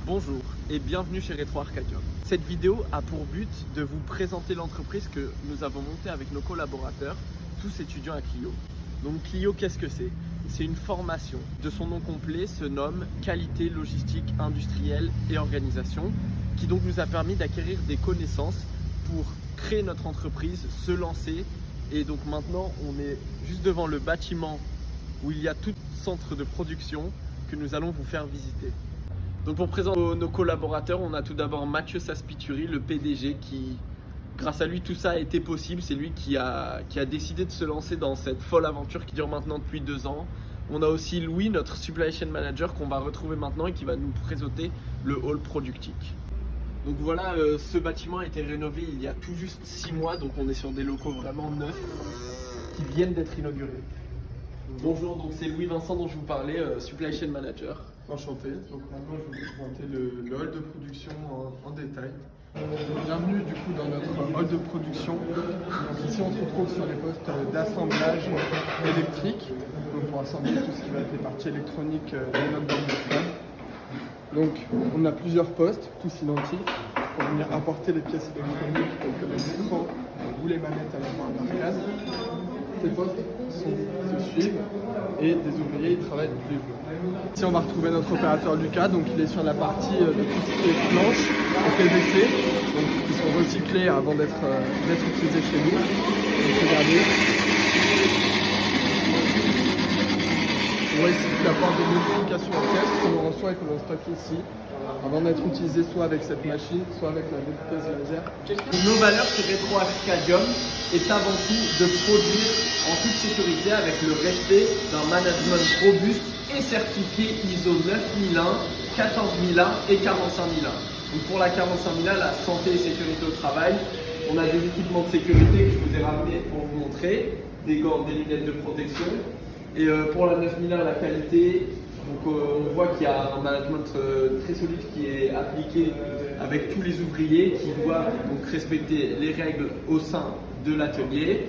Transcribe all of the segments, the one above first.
Bonjour et bienvenue chez Retro Arcadium. Cette vidéo a pour but de vous présenter l'entreprise que nous avons montée avec nos collaborateurs, tous étudiants à Clio. Donc Clio, qu'est-ce que c'est? C'est une formation. De son nom complet se nomme Qualité, Logistique, Industrielle et Organisation, qui donc nous a permis d'acquérir des connaissances pour créer notre entreprise, se lancer. Et donc maintenant, on est juste devant le bâtiment où il y a tout centre de production que nous allons vous faire visiter. Donc pour présenter nos collaborateurs, on a tout d'abord Mathieu Saspituri, le PDG, qui, grâce à lui, tout ça a été possible. C'est lui qui a décidé de se lancer dans cette folle aventure qui dure maintenant depuis 2 ans. On a aussi Louis, notre Supply Chain Manager, qu'on va retrouver maintenant et qui va nous présenter le hall productique. Donc voilà, ce bâtiment a été rénové il y a tout juste 6 mois, donc on est sur des locaux vraiment neufs qui viennent d'être inaugurés. Bonjour, donc c'est Louis Vincent dont je vous parlais, Supply Chain Manager. Enchanté, donc maintenant je vais vous présenter le hall de production en détail. Bienvenue du coup dans notre hall de production. Donc ici on se retrouve sur les postes d'assemblage électrique, donc pour assembler tout ce qui va être les parties électroniques de notre borne de code. Donc on a plusieurs postes, tous identiques, pour venir apporter les pièces électroniques telles que les écrans ou les manettes à la main d'arcade. Ces postes se suivent et des ouvriers ils travaillent tous les jours. Ici on va retrouver notre opérateur Lucas, donc il est sur la partie de tout ce qui est planches et PVC, donc qui sont recyclés avant d'être utilisés chez nous. Donc regardez. On voit ici qu'il apporte des modifications en caisse que l'on reçoit et que l'on stocke ici, avant d'être utilisé soit avec cette machine, soit avec la découpeuse laser. Nos valeurs chez Retro Arcadium est avant tout de produire en toute sécurité avec le respect d'un management robuste et certifié ISO 9001, 14001 et 45001. Donc pour la 45001, la santé et sécurité au travail, on a des équipements de sécurité que je vous ai ramenés pour vous montrer, des gants, des lunettes de protection. Et pour la 9001, la qualité, donc, on voit qu'il y a un management très solide qui est appliqué avec tous les ouvriers qui doivent donc respecter les règles au sein de l'atelier.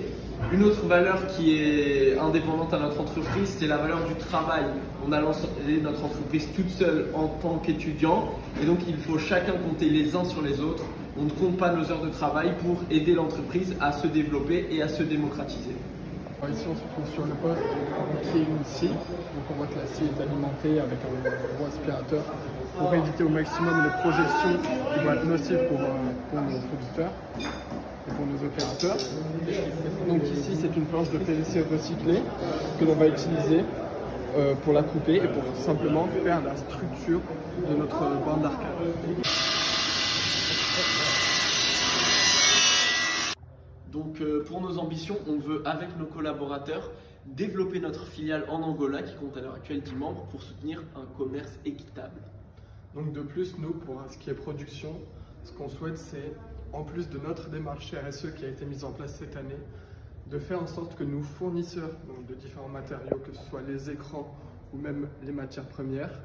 Une autre valeur qui est indépendante à notre entreprise, c'est la valeur du travail. On a lancé notre entreprise toute seule en tant qu'étudiant et donc il faut chacun compter les uns sur les autres. On ne compte pas nos heures de travail pour aider l'entreprise à se développer et à se démocratiser. Alors ici on se trouve sur le poste qui est une scie, donc on voit que la scie est alimentée avec un gros aspirateur pour éviter au maximum les projections qui vont être nocives pour nos producteurs et pour nos opérateurs. Donc ici c'est une planche de PVC recyclée que l'on va utiliser pour la couper et pour simplement faire la structure de notre borne d'arcade. Donc pour nos ambitions, on veut avec nos collaborateurs développer notre filiale en Angola qui compte à l'heure actuelle 10 membres pour soutenir un commerce équitable. Donc de plus, nous, pour ce qui est production, ce qu'on souhaite, c'est, en plus de notre démarche RSE qui a été mise en place cette année, de faire en sorte que nos fournisseurs donc de différents matériaux, que ce soit les écrans ou même les matières premières,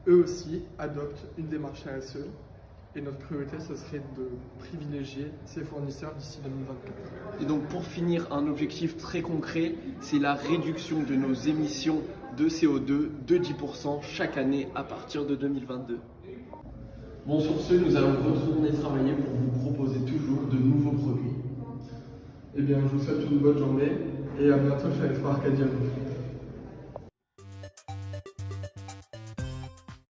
eux aussi adoptent une démarche RSE. Et notre priorité, ce serait de privilégier ces fournisseurs d'ici 2024. Et donc pour finir, un objectif très concret, c'est la réduction de nos émissions de CO2 de 10% chaque année à partir de 2022. Bon, sur ce, nous allons retourner travailler pour vous proposer toujours de nouveaux produits. Eh bien, je vous souhaite une bonne journée et à bientôt chez Retro Arcadium.